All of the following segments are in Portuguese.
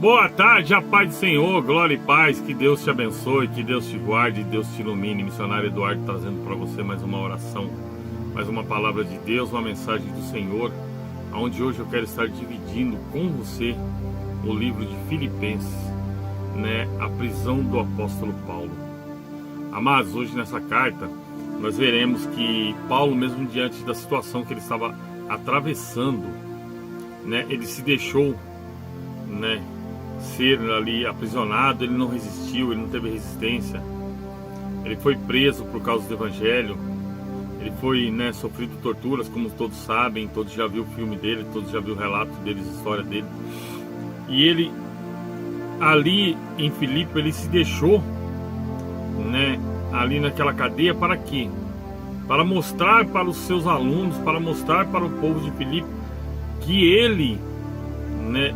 Boa tarde, a paz do Senhor, glória e paz, que Deus te abençoe, que Deus te guarde, Deus te ilumine. Missionário Eduardo trazendo para você mais uma oração, mais uma palavra de Deus, uma mensagem do Senhor, onde hoje eu quero estar dividindo com você o livro de Filipenses, a prisão do apóstolo Paulo. Amados, hoje nessa carta nós veremos que Paulo, mesmo diante da situação que ele estava atravessando, ele se deixou ser ali aprisionado, ele não resistiu, ele não teve resistência, ele foi preso por causa do evangelho, ele foi sofrido torturas, como todos sabem, todos já viram o filme dele, todos já viram o relato deles, a história dele. E ele ali em Filipe, ele se deixou ali naquela cadeia para quê? Para mostrar para os seus alunos, para mostrar para o povo de Filipe que ele,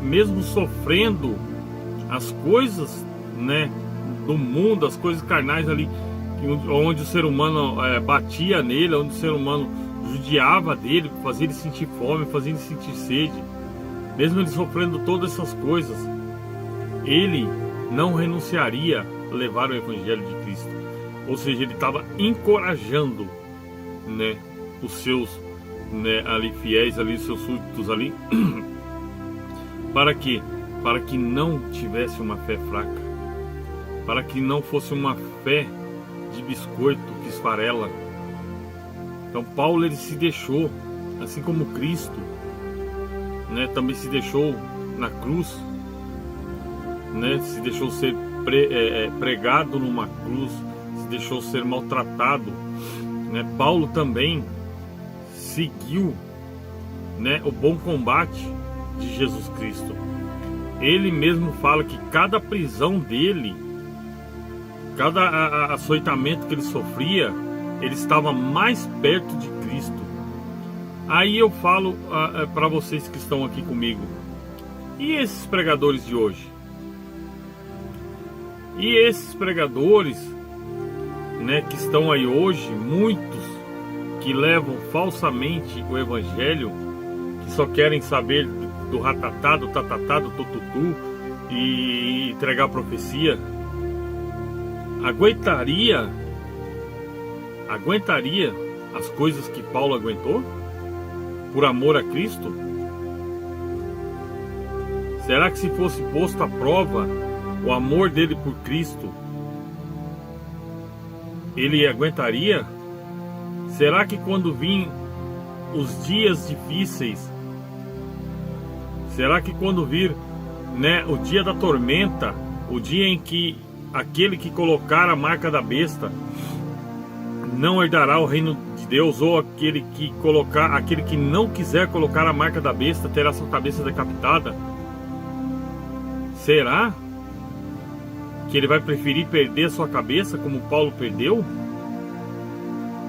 mesmo sofrendo as coisas do mundo, as coisas carnais ali, onde o ser humano batia nele, onde o ser humano judiava dele, fazia ele sentir fome, fazia ele sentir sede, mesmo ele sofrendo todas essas coisas, ele não renunciaria a levar o evangelho de Cristo. Ou seja, ele estava encorajando os seus ali fiéis, ali, os seus súditos ali, para quê? Para que não tivesse uma fé fraca, para que não fosse uma fé de biscoito que esfarela. Então Paulo, ele se deixou, assim como Cristo, também se deixou na cruz, se deixou ser pregado numa cruz, se deixou ser maltratado. Paulo também seguiu o bom combate de Jesus Cristo. Ele mesmo fala que cada prisão dele, cada açoitamento que ele sofria, ele estava mais perto de Cristo. Aí eu falo para vocês que estão aqui comigo, e esses pregadores de hoje? E esses pregadores que estão aí hoje, muitos que levam falsamente o evangelho, que só querem saber do ratatá, do tatatá, do tututu e entregar a profecia, aguentaria as coisas que Paulo aguentou por amor a Cristo? Será que se fosse posto à prova o amor dele por Cristo, ele aguentaria? Será que quando vinham os dias difíceis, será que quando vir o dia da tormenta, o dia em que aquele que colocar a marca da besta não herdará o reino de Deus, ou aquele que não quiser colocar a marca da besta terá sua cabeça decapitada? Será que ele vai preferir perder a sua cabeça, como Paulo perdeu,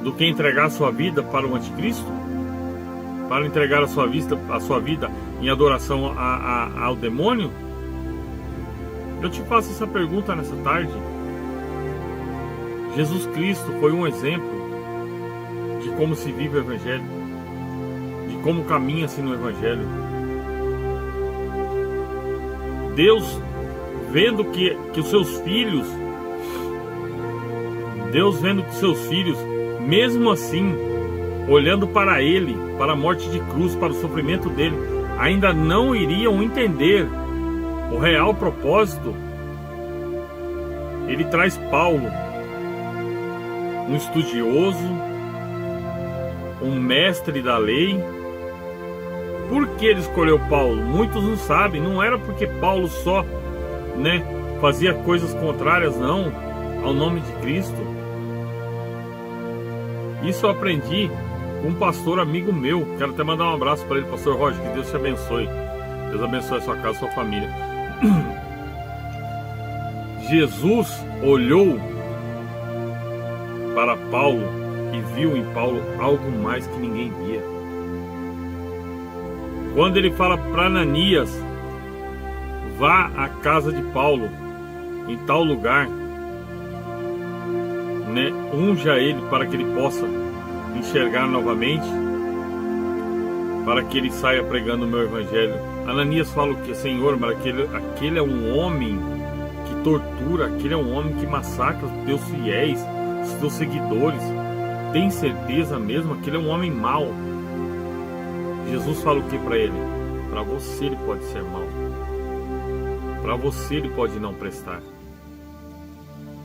do que entregar a sua vida para o anticristo? Para entregar a sua vida em adoração ao demônio? Eu te faço essa pergunta nessa tarde. Jesus Cristo foi um exemplo de como se vive o evangelho, de como caminha-se no evangelho. Deus, vendo que os seus filhos, mesmo assim, olhando para ele, para a morte de cruz, para o sofrimento dele, ainda não iriam entender o real propósito, ele traz Paulo, um estudioso, um mestre da lei. Por que ele escolheu Paulo? Muitos não sabem. Não era porque Paulo só fazia coisas contrárias, não, ao nome de Cristo. Isso eu aprendi com um pastor amigo meu. Quero até mandar um abraço para ele, pastor Roger. Que Deus te abençoe. Deus abençoe a sua casa, a sua família. Jesus olhou para Paulo e viu em Paulo algo mais que ninguém via. Quando ele fala para Ananias: vá à casa de Paulo, em tal lugar, unja ele para que ele possa enxergar novamente, para que ele saia pregando o meu evangelho Ananias fala o que? Senhor, mas aquele é um homem que tortura, aquele é um homem que massacra os teus fiéis, os teus seguidores. Tem certeza mesmo? Aquele é um homem mau. Jesus fala o que para ele? Para você ele pode ser mau. Para você ele pode não prestar.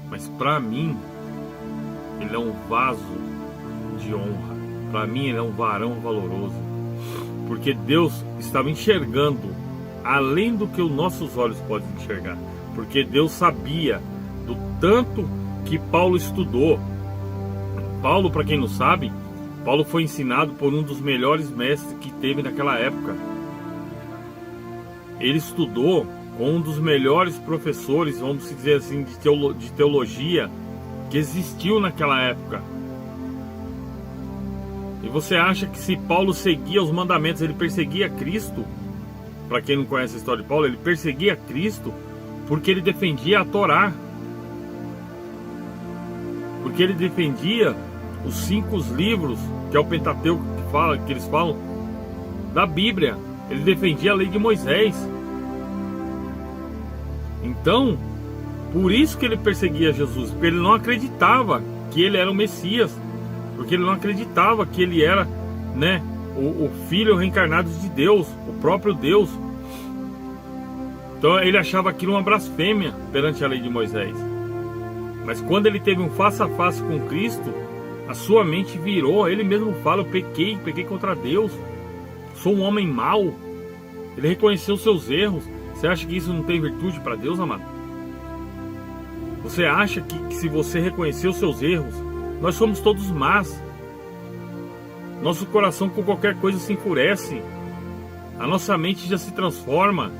Mas para mim, ele é um vaso de honra. Para mim ele é um varão valoroso. Porque Deus estava enxergando além do que os nossos olhos podem enxergar. Porque Deus sabia do tanto que Paulo estudou. Paulo, para quem não sabe, Paulo foi ensinado por um dos melhores mestres que teve naquela época. Ele estudou com um dos melhores professores, vamos dizer assim, de teologia que existiu naquela época. E você acha que se Paulo seguia os mandamentos, ele perseguia Cristo? Para quem não conhece a história de Paulo, ele perseguia Cristo porque ele defendia a Torá. Porque ele defendia os 5 livros, que é o Pentateuco que eles falam, da Bíblia. Ele defendia a lei de Moisés. Então, por isso que ele perseguia Jesus, porque ele não acreditava que ele era o Messias, porque ele não acreditava que ele era, né, o Filho reencarnado de Deus, o próprio Deus. Então ele achava aquilo uma blasfêmia perante a lei de Moisés. Mas quando ele teve um face a face com Cristo, a sua mente virou. Ele mesmo fala: eu pequei contra Deus, sou um homem mau. Ele reconheceu seus erros. Você acha que isso não tem virtude para Deus, amado? Você acha que se você reconhecer os seus erros, nós somos todos más. Nosso coração com qualquer coisa se enfurece. A nossa mente já se transforma.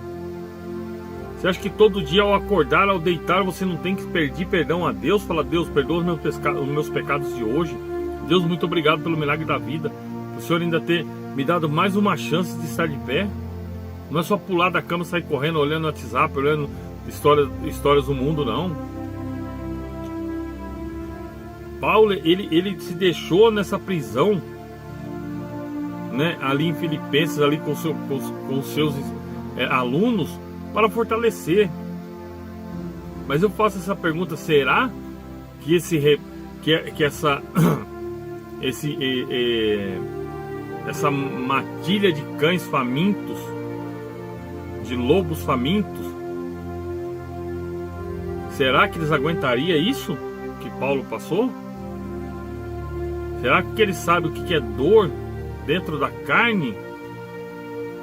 Você acha que todo dia ao acordar, ao deitar, você não tem que pedir perdão a Deus? Fala: Deus, perdoa os meus pecados de hoje. Deus, muito obrigado pelo milagre da vida. O Senhor ainda ter me dado mais uma chance de estar de pé. Não é só pular da cama e sair correndo, olhando no WhatsApp, olhando histórias do mundo, não. Paulo, ele se deixou nessa prisão, né, ali em Filipenses, ali com os seus alunos, para fortalecer. Mas eu faço essa pergunta: será que essa matilha de cães famintos, de lobos famintos, será que eles aguentariam isso que Paulo passou? Será que ele sabe o que é dor dentro da carne?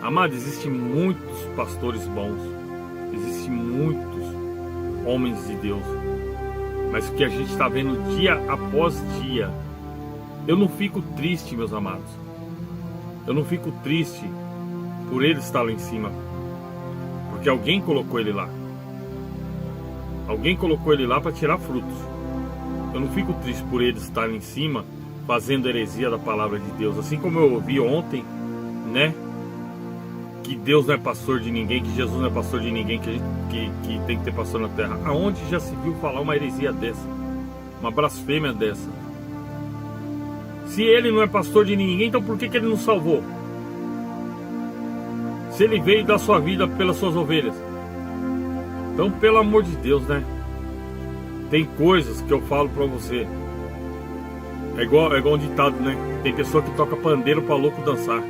Amado, existem muitos pastores bons, existem muitos homens de Deus, mas o que a gente está vendo dia após dia, eu não fico triste, meus amados. Eu não fico triste por ele estar lá em cima, porque alguém colocou ele lá. Alguém colocou ele lá para tirar frutos. Eu não fico triste por ele estar lá em cima fazendo heresia da palavra de Deus, assim como eu ouvi ontem, né, que Deus não é pastor de ninguém, que Jesus não é pastor de ninguém, que tem que ter pastor na terra. Aonde já se viu falar uma heresia dessa, uma blasfêmia dessa? Se ele não é pastor de ninguém, então por que ele não salvou? Se ele veio dar sua vida pelas suas ovelhas. Então, pelo amor de Deus, né? Tem coisas que eu falo pra você. É igual um ditado, né? Tem pessoa que toca pandeiro pra louco dançar.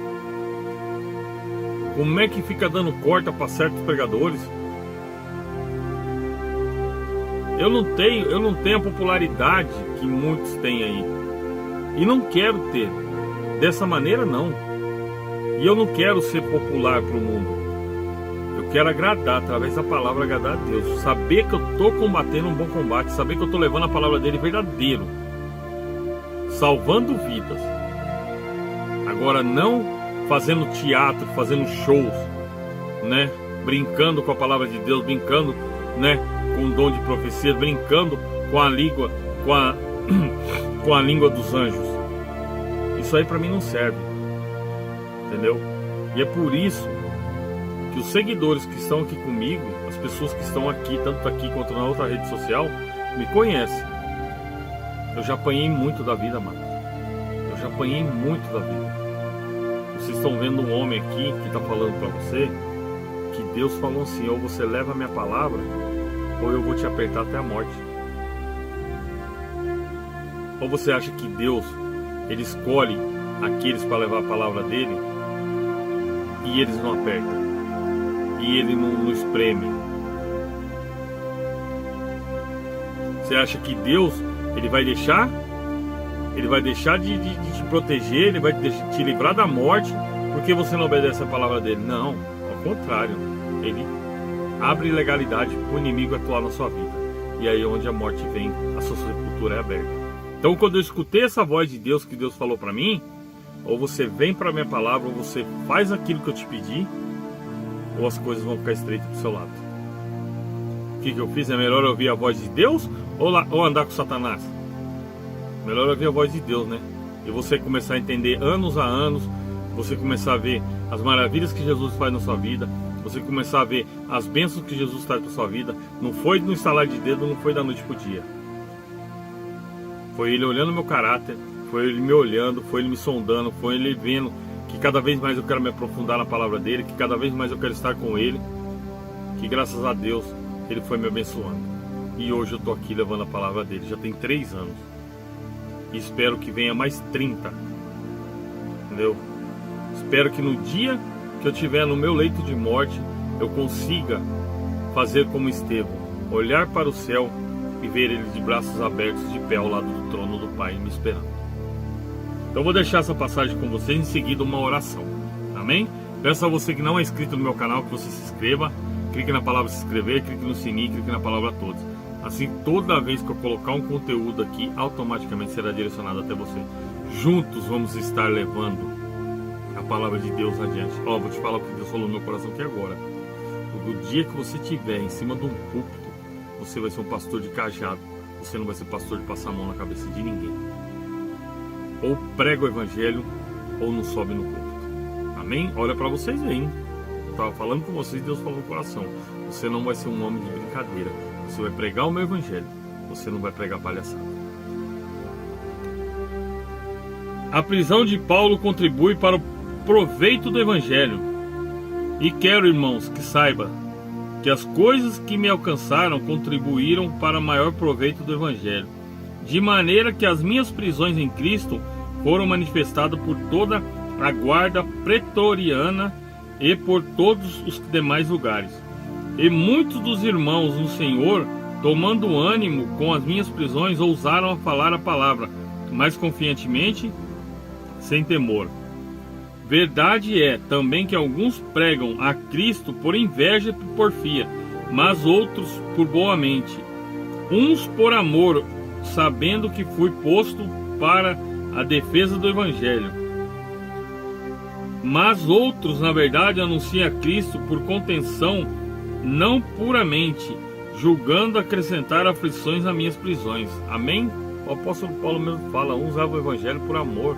Como é que fica dando corda para certos pregadores? Eu não tenho a popularidade que muitos têm aí. E não quero ter. Dessa maneira, não. E eu não quero ser popular para o mundo. Eu quero agradar, através da palavra, agradar a Deus. Saber que eu estou combatendo um bom combate. Saber que eu estou levando a palavra dele verdadeiro. Salvando vidas. Agora, não fazendo teatro, fazendo shows, né? Brincando com a palavra de Deus, brincando, né, com o dom de profecia, brincando com a língua, com a língua dos anjos. Isso aí para mim não serve, entendeu? E é por isso que os seguidores que estão aqui comigo, as pessoas que estão aqui, tanto aqui quanto na outra rede social, me conhecem. Eu já apanhei muito da vida, mano. Eu já apanhei muito da vida. Vocês estão vendo um homem aqui que está falando para você, que Deus falou assim: ou você leva a minha palavra, ou eu vou te apertar até a morte. Ou você acha que Deus, ele escolhe aqueles para levar a palavra dele e eles não apertam, e ele não espreme? Você acha que Deus, ele vai deixar de te proteger, ele vai te livrar da morte porque você não obedece a palavra dele? Não, ao contrário, ele abre legalidade para o inimigo atuar na sua vida, e aí onde a morte vem, a sua sepultura é aberta. Então, quando eu escutei essa voz de Deus, que Deus falou para mim: ou você vem para a minha palavra, ou você faz aquilo que eu te pedi, ou as coisas vão ficar estreitas para o seu lado. O que eu fiz? É melhor ouvir a voz de Deus ou andar com Satanás? Melhor ouvir a voz de Deus, né? E você começar a entender anos a anos, você começar a ver as maravilhas que Jesus faz na sua vida, você começar a ver as bênçãos que Jesus traz para sua vida. Não foi no estalar de dedo, não foi da noite para o dia. Foi Ele olhando meu caráter, foi Ele me olhando, foi Ele me sondando, foi Ele vendo que cada vez mais eu quero me aprofundar na palavra dEle, que cada vez mais eu quero estar com Ele, que graças a Deus Ele foi me abençoando. E hoje eu estou aqui levando a palavra dEle, já tem 3 anos. E espero que venha mais 30. Entendeu? Espero que no dia que eu estiver no meu leito de morte, eu consiga fazer como Estevão, olhar para o céu e ver ele de braços abertos, de pé ao lado do trono do Pai, me esperando. Então eu vou deixar essa passagem com vocês, em seguida uma oração. Amém? Peço a você que não é inscrito no meu canal, que você se inscreva, clique na palavra se inscrever, clique no sininho, clique na palavra todos. Assim, toda vez que eu colocar um conteúdo aqui, automaticamente será direcionado até você. Juntos vamos estar levando a palavra de Deus adiante. Ó, vou te falar o que Deus falou no meu coração aqui agora. O dia que você estiver em cima de um púlpito, você vai ser um pastor de cajado. Você não vai ser pastor de passar a mão na cabeça de ninguém. Ou prega o evangelho, ou não sobe no púlpito. Amém? Olha para vocês aí, hein? Eu estava falando com vocês, Deus falou no coração. Você não vai ser um homem de brincadeira. Você vai pregar o meu evangelho. Você não vai pregar palhaçada. A prisão de Paulo contribui para o proveito do evangelho. E quero, irmãos, que saiba que as coisas que me alcançaram contribuíram para maior proveito do evangelho, de maneira que as minhas prisões em Cristo foram manifestadas por toda a guarda pretoriana e por todos os demais lugares. E muitos dos irmãos no Senhor, tomando ânimo com as minhas prisões, ousaram a falar a palavra, mais confiantemente, sem temor. Verdade é também que alguns pregam a Cristo por inveja e por porfia, mas outros por boa mente. Uns por amor, sabendo que fui posto para a defesa do Evangelho. Mas outros, na verdade, anunciam a Cristo por contenção, não puramente, julgando acrescentar aflições às minhas prisões. Amém? O apóstolo Paulo mesmo fala: uns levam o Evangelho por amor,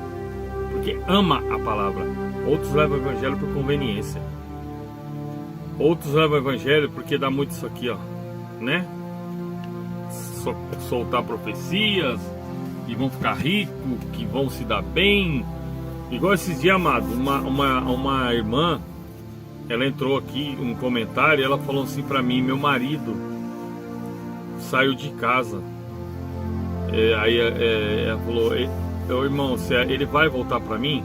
porque ama a palavra. Outros levam o evangelho por conveniência. Outros levam o evangelho porque dá muito isso aqui, ó, né? Soltar profecias, que vão ficar ricos, que vão se dar bem. Igual esses dias, amado, uma irmã, ela entrou aqui um comentário e ela falou assim pra mim: meu marido saiu de casa. Aí ela falou: irmão, ele vai voltar pra mim?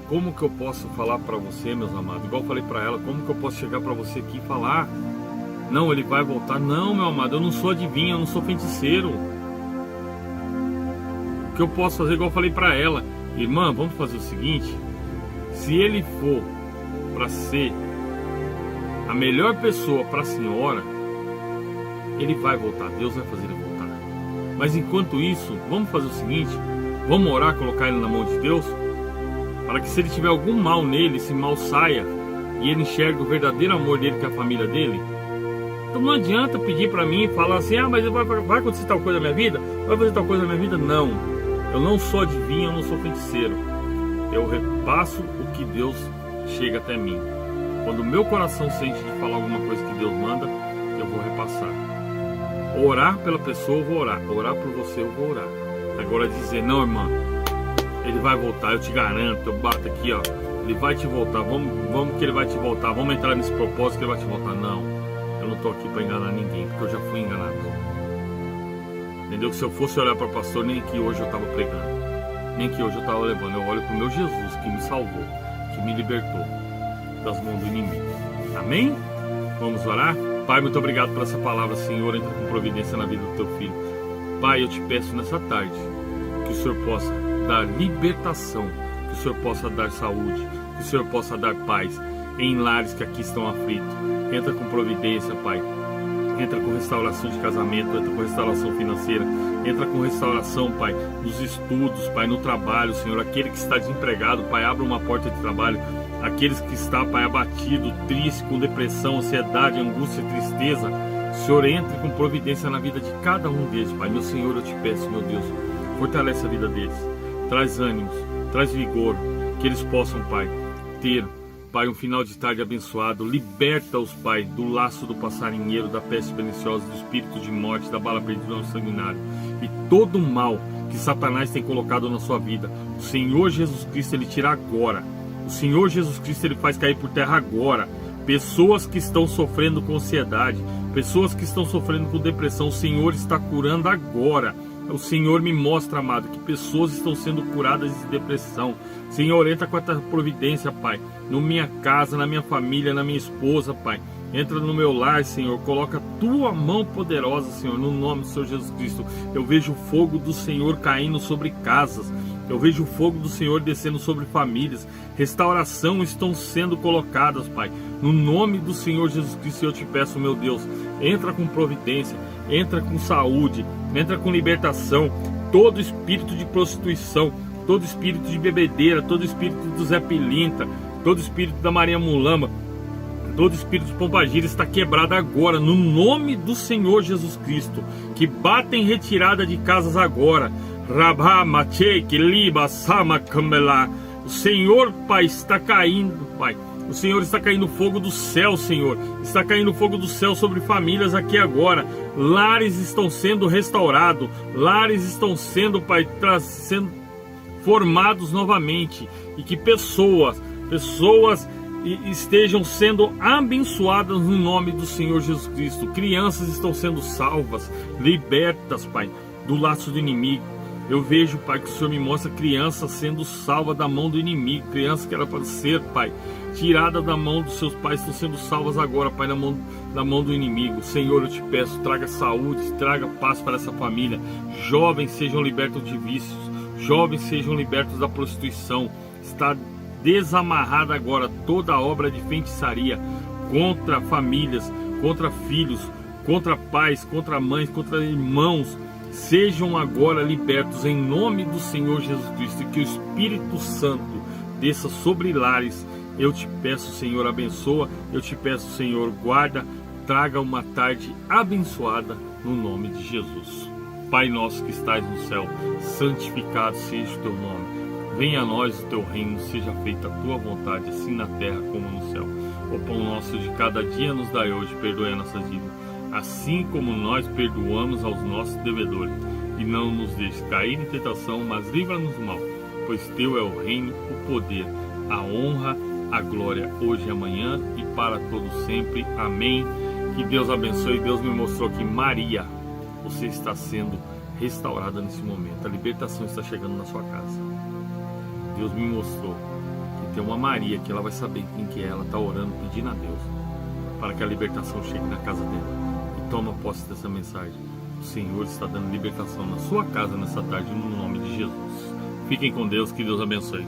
Como que eu posso falar para você, meus amados? Igual eu falei para ela: como que eu posso chegar para você aqui e falar: não, ele vai voltar? Não, meu amado, eu não sou adivinho, eu não sou feiticeiro. O que eu posso fazer? Igual eu falei para ela: irmã, vamos fazer o seguinte: se ele for para ser a melhor pessoa para a senhora, ele vai voltar, Deus vai fazer ele voltar. Mas enquanto isso, vamos fazer o seguinte: vamos orar, colocar ele na mão de Deus, para que se ele tiver algum mal nele, esse mal saia e ele enxergue o verdadeiro amor dele, que é a família dele. Então não adianta pedir para mim e falar assim: ah, mas vai acontecer tal coisa na minha vida? Vai fazer tal coisa na minha vida? Não, eu não sou adivinho, eu não sou feiticeiro. Eu repasso o que Deus chega até mim. Quando o meu coração sente de falar alguma coisa que Deus manda, eu vou repassar. Orar pela pessoa, eu vou orar. Orar por você, eu vou orar. Agora dizer: não, irmã, ele vai voltar, eu te garanto, eu bato aqui, ó, Ele vai te voltar, vamos que ele vai te voltar, vamos entrar nesse propósito que ele vai te voltar. Não, eu não estou aqui para enganar ninguém, porque eu já fui enganado. Entendeu? Que se eu fosse olhar para o pastor, nem que hoje eu estava pregando, nem que hoje eu estava levando. Eu olho para o meu Jesus, que me salvou, que me libertou das mãos do inimigo. Amém? Vamos orar? Pai, muito obrigado por essa palavra, Senhor. Entra com providência na vida do teu filho. Pai, eu te peço nessa tarde que o Senhor possa dar libertação, que o Senhor possa dar saúde, que o Senhor possa dar paz em lares que aqui estão aflitos. Entra com providência, Pai. Entra com restauração de casamento, entra com restauração financeira, entra com restauração, Pai, nos estudos, Pai, no trabalho, Senhor. Aquele que está desempregado, Pai, abra uma porta de trabalho. Aqueles que estão, Pai, abatido, triste, com depressão, ansiedade, angústia e tristeza, Senhor, entre com providência na vida de cada um deles, Pai. Meu Senhor, eu te peço, meu Deus, fortalece a vida deles, traz ânimos, traz vigor, que eles possam, Pai, ter, Pai, um final de tarde abençoado. Liberta-os, Pai, do laço do passarinheiro, da peste perniciosa, do espírito de morte, da bala perdida no sanguinário e todo o mal que Satanás tem colocado na sua vida. O Senhor Jesus Cristo, Ele tira agora. O Senhor Jesus Cristo, Ele faz cair por terra agora. Pessoas que estão sofrendo com ansiedade, pessoas que estão sofrendo com depressão, o Senhor está curando agora. O Senhor me mostra, amado, que pessoas estão sendo curadas de depressão. Senhor, entra com a tua providência, Pai, na minha casa, na minha família, na minha esposa, Pai. Entra no meu lar, Senhor, coloca a tua mão poderosa, Senhor, no nome do Senhor Jesus Cristo. Eu vejo o fogo do Senhor caindo sobre casas. Eu vejo o fogo do Senhor descendo sobre famílias. Restauração estão sendo colocadas, Pai. No nome do Senhor Jesus Cristo, eu te peço, meu Deus, entra com providência, entra com saúde, entra com libertação. Todo espírito de prostituição, todo espírito de bebedeira, todo espírito do Zé Pilintra, todo espírito da Maria Mulamba, todo espírito de pombagira está quebrado agora, no nome do Senhor Jesus Cristo. Que bata em retirada de casas agora. O Senhor, Pai, está caindo, Pai. O Senhor está caindo fogo do céu, Senhor. Está caindo fogo do céu sobre famílias aqui agora. Lares estão sendo restaurados. Lares estão sendo, Pai, sendo formados novamente. E que pessoas estejam sendo abençoadas no nome do Senhor Jesus Cristo. Crianças estão sendo salvas, libertas, Pai, do laço do inimigo. Eu vejo, Pai, que o Senhor me mostra criança sendo salva da mão do inimigo. Criança que era para ser, Pai, tirada da mão dos seus pais, estão sendo salvas agora, Pai, na mão do inimigo. Senhor, eu te peço, traga saúde, traga paz para essa família. Jovens sejam libertos de vícios, jovens sejam libertos da prostituição. Está desamarrada agora toda a obra de feitiçaria contra famílias, contra filhos, contra pais, contra mães, contra irmãos. Sejam agora libertos em nome do Senhor Jesus Cristo, e que o Espírito Santo desça sobre lares. Eu te peço, Senhor, abençoa. Eu te peço, Senhor, guarda. Traga uma tarde abençoada no nome de Jesus. Pai nosso que estais no céu, santificado seja o teu nome. Venha a nós o teu reino, seja feita a tua vontade, assim na terra como no céu. O pão nosso de cada dia nos dai hoje, perdoe as nossas dívidas, assim como nós perdoamos aos nossos devedores. E não nos deixe cair em tentação, mas livra-nos do mal. Pois teu é o reino, o poder, a honra, a glória, hoje e amanhã e para todos sempre. Amém. Que Deus abençoe. Deus me mostrou que Maria, você está sendo restaurada nesse momento. A libertação está chegando na sua casa. Deus me mostrou que tem uma Maria que ela vai saber quem que é. Ela está orando, pedindo a Deus para que a libertação chegue na casa dela. Toma posse dessa mensagem. O Senhor está dando libertação na sua casa nessa tarde, no nome de Jesus. Fiquem com Deus, que Deus abençoe.